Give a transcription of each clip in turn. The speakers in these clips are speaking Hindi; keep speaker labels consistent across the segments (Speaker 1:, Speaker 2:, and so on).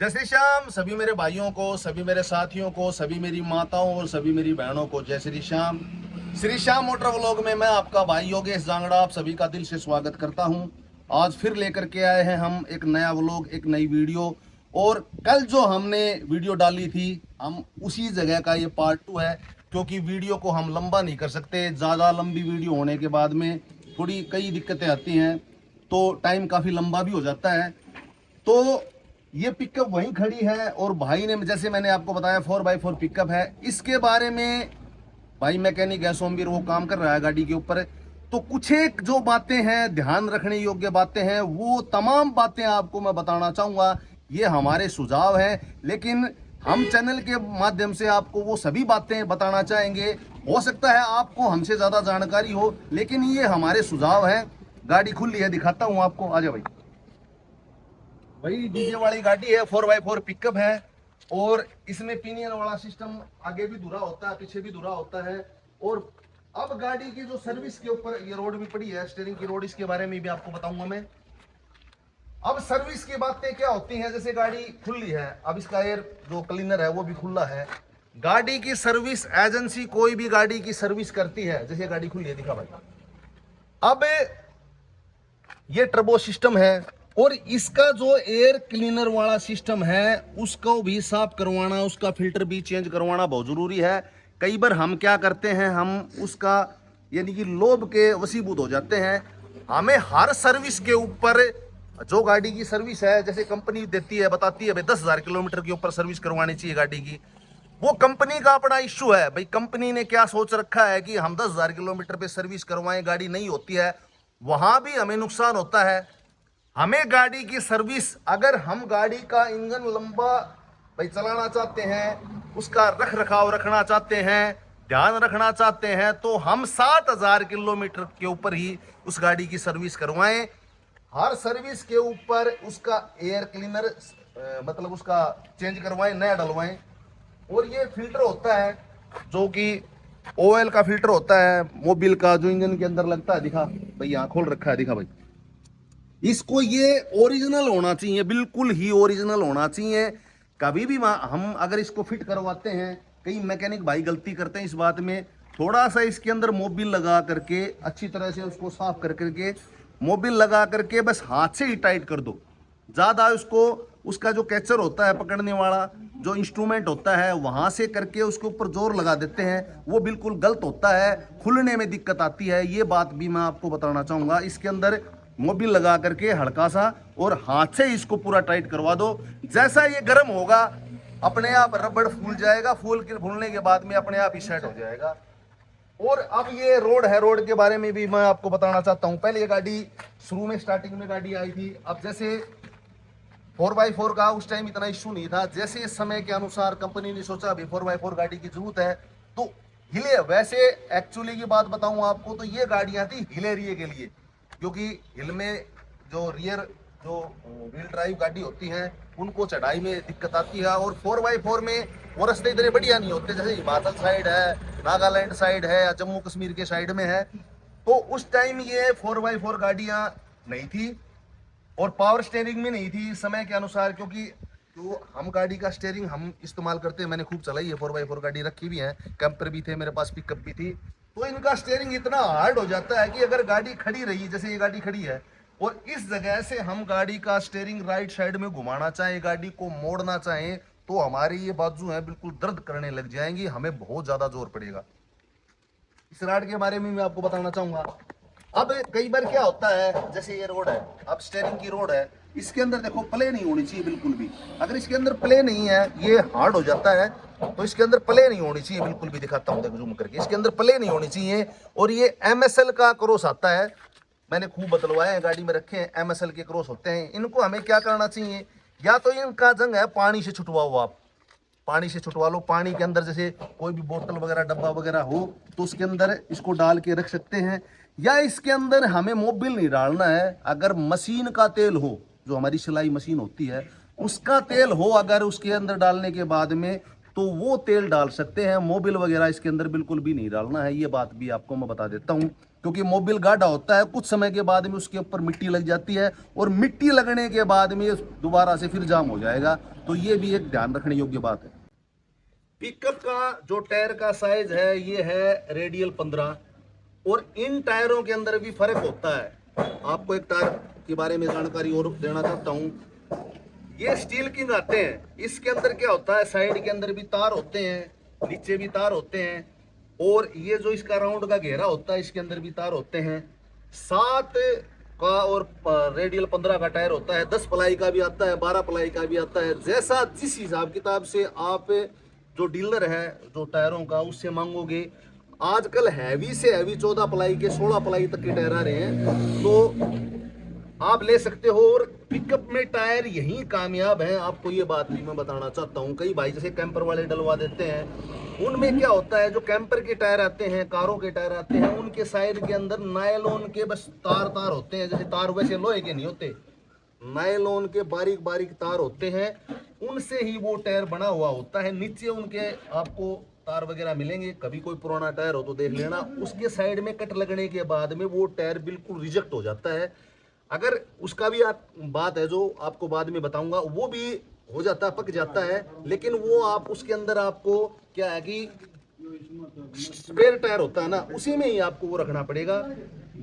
Speaker 1: जय श्री श्याम सभी मेरे भाइयों को, सभी मेरे साथियों को, सभी मेरी माताओं और सभी मेरी बहनों को जय श्री श्याम। श्री श्याम मोटर व्लॉग में मैं आपका भाई योगेश जांगड़ा आप सभी का दिल से स्वागत करता हूं। आज फिर लेकर के आए हैं हम एक नया व्लॉग, एक नई वीडियो। और कल जो हमने वीडियो डाली थी, हम उसी जगह का ये पार्ट 2 है, क्योंकि वीडियो को हम लंबा नहीं कर सकते। ज़्यादा लंबी वीडियो होने के बाद में थोड़ी कई दिक्कतें आती हैं, तो टाइम काफ़ी लंबा भी हो जाता है। तो ये पिकअप वहीं खड़ी है और भाई ने, जैसे मैंने आपको बताया, 4x4 पिकअप है। इसके बारे में भाई मैकेनिक है सोमवीर, वो काम कर रहा है गाड़ी के ऊपर। तो कुछ एक जो बातें हैं, ध्यान रखने योग्य बातें हैं, वो तमाम बातें आपको मैं बताना चाहूँगा। ये हमारे सुझाव हैं, लेकिन हम चैनल के माध्यम से आपको वो सभी बातें बताना चाहेंगे। हो सकता है आपको हमसे ज़्यादा जानकारी हो, लेकिन ये हमारे सुझाव हैं। गाड़ी खुली है, दिखाता हूँ आपको, आ जाओ भाई। वही डीजे वाली गाड़ी है, 4x4 पिकअप है। और इसमें पिनियन वाला सिस्टम आगे भी धुरा होता है, पीछे भी धुरा होता है। और अब गाड़ी की जो सर्विस के ऊपर ये रोड भी पड़ी है, स्टीयरिंग की रोड, इसके बारे में भी आपको बताऊंगा मैं। अब सर्विस की बातें क्या होती हैं, जैसे गाड़ी खुली है, अब इसका एयर जो क्लीनर है वो भी खुला है। गाड़ी की सर्विस एजेंसी कोई भी गाड़ी की सर्विस करती है, जैसे गाड़ी खुली है, दिखा भाई। अब ये टर्बो सिस्टम है और इसका जो एयर क्लीनर वाला सिस्टम है उसको भी साफ करवाना, उसका फिल्टर भी चेंज करवाना बहुत जरूरी है। कई बार हम क्या करते हैं, हम उसका यानी कि लोभ के वशीभूत हो जाते हैं। हमें हर सर्विस के ऊपर, जो गाड़ी की सर्विस है, जैसे कंपनी देती है, बताती है भाई 10,000 किलोमीटर के ऊपर सर्विस करवानी चाहिए गाड़ी की, वो कंपनी का अपना इश्यू है। भाई कंपनी ने क्या सोच रखा है कि हम 10,000 किलोमीटर पे सर्विस करवाएं, गाड़ी नहीं होती है, वहां भी हमें नुकसान होता है। हमें गाड़ी की सर्विस, अगर हम गाड़ी का इंजन लंबा भाई चलाना चाहते हैं, उसका रख रखाव रखना चाहते हैं, ध्यान रखना चाहते हैं, तो हम 7,000 किलोमीटर के ऊपर ही उस गाड़ी की सर्विस करवाएं। हर सर्विस के ऊपर उसका एयर क्लीनर मतलब उसका चेंज करवाएं, नया डलवाएं। और ये फिल्टर होता है जो कि ऑयल का फिल्टर होता है, मोबिल का, जो इंजन के अंदर लगता है, दिखा भाई, यहाँ खोल रखा है, दिखा भाई। इसको ये ओरिजिनल होना चाहिए, बिल्कुल ही ओरिजिनल होना चाहिए। कभी भी हम अगर इसको फिट करवाते हैं, कई मैकेनिक भाई गलती करते हैं इस बात में, थोड़ा सा इसके अंदर मोबिल लगा करके अच्छी तरह से उसको साफ कर करके, मोबिल लगा करके बस हाथ से ही टाइट कर दो। ज़्यादा उसको, उसका जो कैचर होता है पकड़ने वाला, जो इंस्ट्रूमेंट होता है, वहाँ से करके उसके ऊपर जोर लगा देते हैं, वो बिल्कुल गलत होता है, खुलने में दिक्कत आती है। ये बात भी मैं आपको बताना चाहूँगा। इसके अंदर मोबिल लगा करके हल्का सा और हाथ से इसको पूरा टाइट करवा दो। जैसा ये गर्म होगा, अपने आप रबड़ फूल जाएगा, फूलने के बाद में अपने आप ही सेट हो जाएगा। और अब ये रोड है, रोड के बारे में भी मैं आपको बताना चाहता हूँ। पहले ये गाड़ी शुरू में स्टार्टिंग में गाड़ी आई थी, अब जैसे 4x4 का उस टाइम इतना इश्यू नहीं था। जैसे इस समय के अनुसार कंपनी ने सोचा अभी 4x4 गाड़ी की जरूरत है, तो हिले, वैसे एक्चुअली की बात बताऊं आपको, तो ये गाड़ियां थी हिल एरिया के लिए, क्योंकि हिल में जो रियर जो व्हील ड्राइव गाड़ी होती है उनको चढ़ाई में दिक्कत आती है। और 4x4 में वो रास्ते इतने बढ़िया नहीं होते, जैसे हिमाचल साइड है, नागालैंड साइड है, या जम्मू कश्मीर के साइड में है। तो उस टाइम ये 4x4 गाड़ियां नहीं थी और पावर स्टेयरिंग में नहीं थी समय के अनुसार, क्योंकि जो हम गाड़ी का स्टेयरिंग हम इस्तेमाल करते हैं, मैंने खूब चलाई है, 4x4 गाड़ी रखी भी है, कैंपर भी थे मेरे पास, पिकअप भी थी। तो इनका स्टेयरिंग इतना हार्ड हो जाता है कि अगर गाड़ी खड़ी रही, जैसे ये गाड़ी खड़ी है, और इस जगह से हम गाड़ी का स्टेयरिंग राइट साइड में घुमाना चाहें, गाड़ी को मोड़ना चाहें, तो हमारी ये बाजू है बिल्कुल दर्द करने लग जाएंगी, हमें बहुत ज्यादा जोर पड़ेगा। इस राड के बारे में मैं आपको बताना चाहूंगा। अब कई बार क्या होता है, जैसे ये रोड है, अब स्टेयरिंग की रोड है, इसके अंदर देखो प्ले नहीं होनी चाहिए बिल्कुल भी। अगर इसके अंदर प्ले नहीं है, ये हार्ड हो जाता है, तो इसके अंदर प्ले नहीं होनी चाहिए बिल्कुल भी। दिखाता हूँ, देखो जूम करके, इसके अंदर प्ले नहीं होनी चाहिए। और ये MSL का क्रॉस आता है, मैंने खूब बदलवाए हैं, गाड़ी में रखे हैं, MSL के क्रॉस होते हैं। इनको हमें क्या करना चाहिए, या तो इनका जंग है पानी से छुटवाओ, आप पानी से छुटवा लो। पानी के अंदर जैसे कोई भी बोतल वगैरह, डब्बा वगैरह हो, तो उसके अंदर इसको डाल के रख सकते हैं। या इसके अंदर हमें मोबिल नहीं डालना है, अगर मशीन का तेल हो, जो हमारी सिलाई मशीन होती है उसका तेल हो, अगर उसके अंदर डालने के बाद में, तो वो तेल डाल सकते हैं। मोबिल वगैरह इसके अंदर बिल्कुल भी नहीं डालना है, ये बात भी आपको मैं बता देता हूँ। क्योंकि मोबिल गाढ़ा होता है, कुछ समय के बाद में उसके ऊपर मिट्टी लग जाती है और मिट्टी लगने के बाद में दोबारा से फिर जाम हो जाएगा। तो ये भी एक ध्यान रखने योग्य बात है। पिकअप का जो टायर का साइज है ये है रेडियल 15 और इन टायरों के अंदर भी फर्क होता है। आपको एक टायर के बारे में जानकारी और देना चाहता हूँ। ये स्टील किंग आते हैं, इसके अंदर क्या होता है, साइड के अंदर भी तार होते हैं, नीचे भी तार होते हैं और ये जो इसका राउंड का घेरा होता है इसके अंदर भी तार होते हैं। 7 का और रेडियल 15 का टायर होता है, 10 प्लाई का भी आता है, 12 प्लाई का भी आता है। जैसा जिस हिसाब किताब से आप जो डीलर है जो टायरों का उससे मांगोगे। आजकल हैवी से हैवी 14 प्लाई के 16 प्लाई तक के टायर आ रहे हैं, तो आप ले सकते हो। और पिकअप में टायर यही कामयाब है, आपको ये बात भी मैं बताना चाहता हूँ। कई भाई जैसे कैंपर वाले डलवा देते हैं, उनमें क्या होता है, जो कैंपर के टायर आते हैं, कारों के टायर आते हैं, उनके साइड के अंदर नायलॉन के बस तार होते हैं। जैसे तार वैसे लोहे के नहीं होते, नायलॉन के बारीक बारीक तार होते हैं, उनसे ही वो टायर बना हुआ होता है। नीचे उनके आपको तार वगैरह मिलेंगे। कभी कोई पुराना टायर हो तो देख लेना, उसके साइड में कट लगने के बाद में वो टायर बिल्कुल रिजेक्ट हो जाता है। अगर उसका भी बात है जो आपको बाद में बताऊंगा, वो भी हो जाता है, पक जाता है, लेकिन वो आप उसके अंदर आपको क्या है कि स्पेयर टायर होता है ना, उसी में ही आपको वो रखना पड़ेगा।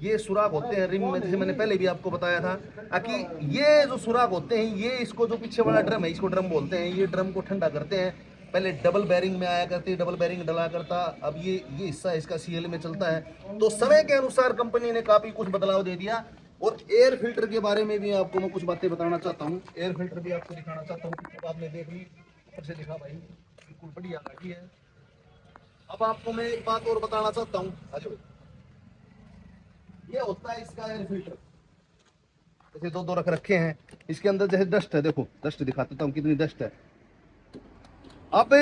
Speaker 1: ये सुराख होते हैं रिम में, जैसे मैंने पहले भी आपको बताया था कि ये जो सुराख होते हैं, ये इसको जो पीछे वाला ड्रम है इसको ड्रम बोलते हैं। ये ड्रम को ठंडा करते हैं। पहले डबल बैरिंग में आया करती, डबल बैरिंग डला करता, अब ये हिस्सा इसका सीएल में चलता है। तो समय के अनुसार कंपनी ने काफी कुछ बदलाव दे दिया। और एयर फिल्टर के बारे में भी आपको मैं कुछ बातें बताना चाहता हूँ। एयर फिल्टर भी आपको दिखाना चाहता हूँ, बाद में देख ली, ऊपर से दिखा भाई, बिल्कुल बढ़िया गाड़ी है। अब आपको मैं एक बात और बताना चाहता हूँ, ये होता है इसका एयर फिल्टर। जैसे दो रख रखे हैं, इसके अंदर जैसे डस्ट है, देखो डस्ट दिखाता हूँ कितनी डस्ट है। अब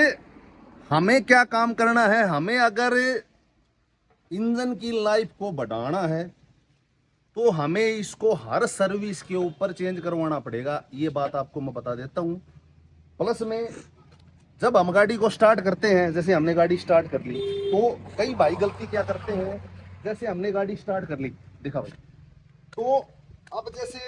Speaker 1: हमें क्या काम करना है, हमें अगर इंजन की लाइफ को बढ़ाना है तो हमें इसको हर सर्विस के ऊपर चेंज करवाना पड़ेगा। ये बात आपको मैं बता देता हूँ। प्लस में जब हम गाड़ी को स्टार्ट करते हैं, जैसे हमने गाड़ी स्टार्ट कर ली, तो कई भाई गलती क्या करते हैं, जैसे हमने गाड़ी स्टार्ट कर ली, देखा भाई, तो अब जैसे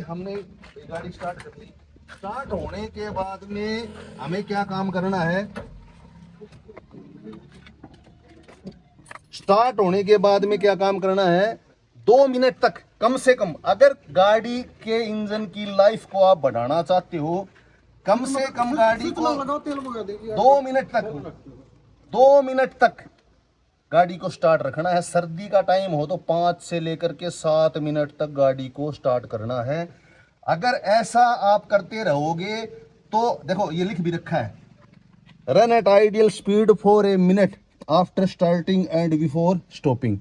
Speaker 1: हमने गाड़ी स्टार्ट कर ली, स्टार्ट होने के बाद में हमें क्या काम करना है, स्टार्ट होने के बाद में क्या काम करना है, 2 मिनट तक कम से कम, अगर गाड़ी के इंजन की लाइफ को आप बढ़ाना चाहते हो, कम से कम गाड़ी को 2 मिनट तक गाड़ी को स्टार्ट रखना है। सर्दी का टाइम हो तो 5 से लेकर के 7 मिनट तक गाड़ी को स्टार्ट करना है। अगर ऐसा आप करते रहोगे तो देखो ये लिख भी रखा है, run at ideal speed for a minute after starting and before stopping.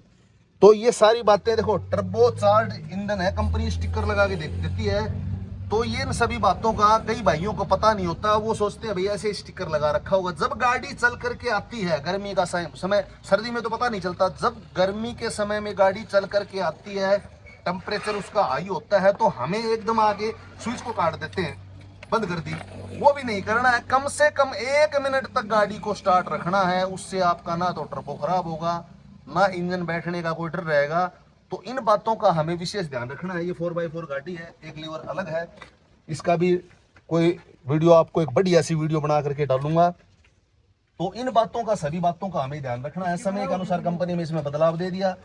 Speaker 1: तो ये सारी बातें देखो, टर्बो चार्ज इंजन है, कंपनी स्टिकर लगा के देती है। तो ये इन सभी बातों का कई भाइयों को पता नहीं होता, वो सोचते हैं भैया ऐसे स्टिकर लगा रखा होगा। जब गाड़ी चल करके आती है, गर्मी का समय, सर्दी में तो पता नहीं चलता, जब गर्मी के समय में गाड़ी चल करके आती है, टेम्परेचर उसका हाई होता है, तो हमें एकदम आगे स्विच को काट देते हैं, बंद कर दी। वो भी नहीं करना है, कम से कम 1 मिनट तक गाड़ी को स्टार्ट रखना है। उससे आपका ना तो टर्बो खराब होगा, ना इंजन बैठने का कोई डर रहेगा। तो इन बातों का हमें विशेष ध्यान रखना है। ये 4x4 गाड़ी है, एक लीवर अलग है, इसका भी कोई वीडियो आपको एक बढ़िया सी वीडियो बना करके डालूंगा। तो इन बातों का, सभी बातों का हमें ध्यान रखना है। समय के अनुसार कंपनी में इसमें बदलाव दे दिया।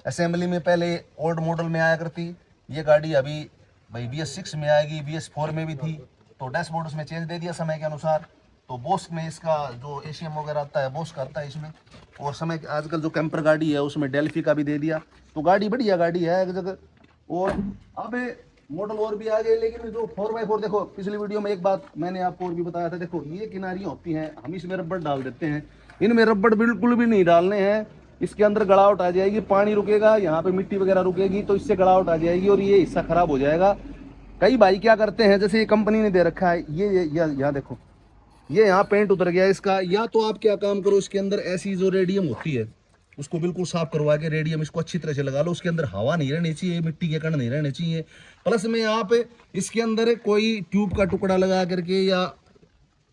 Speaker 1: असेंबली में पहले ओल्ड मॉडल में आया करती ये गाड़ी, अभी भाई BS6 में आएगी, BS4 में भी थी, तो डैशबोर्ड उसमें चेंज दे दिया समय के अनुसार। तो बोस में इसका जो एशियम वगैरह आता है, बोस का आता है इसमें। और समय आजकल जो कैंपर गाड़ी है उसमें डेल्फी का भी दे दिया। तो गाड़ी बढ़िया गाड़ी है एक जगह। और अब मॉडल और भी आ गए, लेकिन जो 4x4 देखो, पिछली वीडियो में एक बात मैंने आपको और भी बताया था, देखो ये किनारियाँ होती हैं, हम इसमें रबड़ डाल देते हैं, इनमें रबड़ बिल्कुल भी नहीं डालने हैं। इसके अंदर गड़ावट आ जाएगी, पानी रुकेगा, यहाँ पे मिट्टी वगैरह रुकेगी, तो इससे गड़ावट आ जाएगी और ये हिस्सा खराब हो जाएगा। कई भाई क्या करते हैं, जैसे ये कंपनी ने दे रखा है, ये यहाँ देखो, ये यहाँ पेंट उतर गया इसका। या तो आप क्या काम करो, इसके अंदर ऐसी जो रेडियम होती है उसको बिल्कुल साफ करवा के रेडियम इसको अच्छी तरह से लगा लो। उसके अंदर हवा नहीं रहनी चाहिए, मिट्टी के कण नहीं रहने चाहिए। प्लस में आप इसके अंदर कोई ट्यूब का टुकड़ा लगा करके या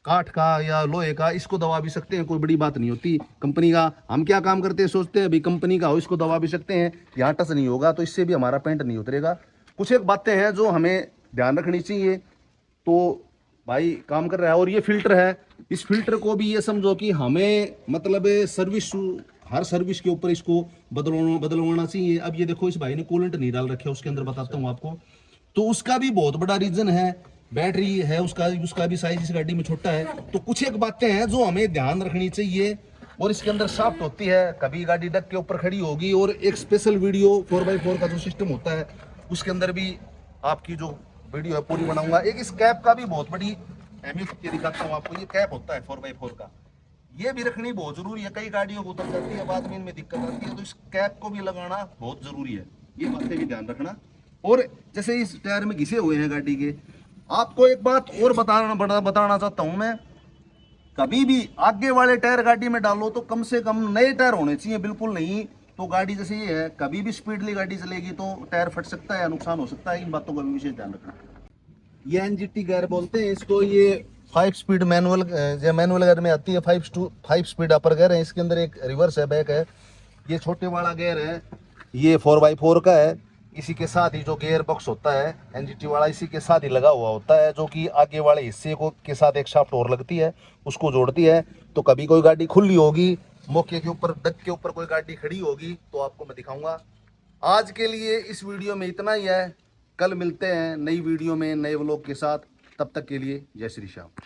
Speaker 1: काठ का या लोहे का, इसको दबा भी सकते हैं, कोई बड़ी बात नहीं होती। कंपनी का हम क्या काम करते हैं, सोचते हैं भाई कंपनी का हो, इसको दबा भी सकते हैं, यहाँ टच नहीं होगा तो इससे भी हमारा पेंट नहीं उतरेगा। कुछ एक बातें हैं जो हमें ध्यान रखनी चाहिए। तो भाई काम कर रहा है। और ये फिल्टर है, इस फिल्टर को भी ये समझो कि हमें मतलब सर्विस, हर सर्विस के ऊपर इसको बदलवाना चाहिए। अब ये देखो इस भाई ने कूलेंट नहीं डाल रखे, उसके अंदर बताता हूँ आपको। तो उसका भी बहुत बड़ा रीजन है, बैटरी है उसका भी साइज इस गाड़ी में छोटा है। तो कुछ एक बातें हैं जो हमें ध्यान रखनी चाहिए। और इसके अंदर शाफ्ट होती है, कभी गाड़ी डक के ऊपर खड़ी होगी। और एक स्पेशल वीडियो 4x4 का जो सिस्टम होता है उसके अंदर भी आपकी जो वीडियो है पूरी बनाऊंगा। एक इस कैप का भी बहुत बड़ी अहमियत दिखाता हूँ आपको। ये कैप होता है 4x4 का, ये भी रखनी बहुत जरूरी है। कई गाड़ियों को उतर जाती है, बाद में इनमें दिक्कत आती है, तो इस कैप को भी लगाना बहुत जरूरी है। ये बातें भी ध्यान रखना। और जैसे इस टायर में घिसे हुए हैं गाड़ी के, आपको एक बात और बताना चाहता हूं मैं। कभी भी आगे वाले टायर गाड़ी में डालो तो कम से कम नए टायर होने चाहिए, बिल्कुल नहीं तो गाड़ी जैसे ये है, कभी भी स्पीडली गाड़ी चलेगी तो टायर फट सकता है या नुकसान हो सकता है। इन बातों का भी विशेष ध्यान रखना। ये एनजीटी गियर बोलते हैं इसको। ये 5 स्पीड मैनुअल गियर में आती है। 5 स्पीड अपर गियर है। इसके अंदर एक रिवर्स है, बैक है। ये छोटे वाला गियर है, ये 4x4 का है। इसी के साथ ही जो गियर बॉक्स होता है एनजीटी वाला, इसी के साथ ही लगा हुआ होता है, जो कि आगे वाले हिस्से को के साथ एक शाफ्ट और लगती है, उसको जोड़ती है। तो कभी कोई गाड़ी खुली होगी, मौके के ऊपर डक के ऊपर कोई गाड़ी खड़ी होगी तो आपको मैं दिखाऊंगा। आज के लिए इस वीडियो में इतना ही है। कल मिलते हैं नई वीडियो में नए व्लॉग के साथ। तब तक के लिए जय श्री श्याम।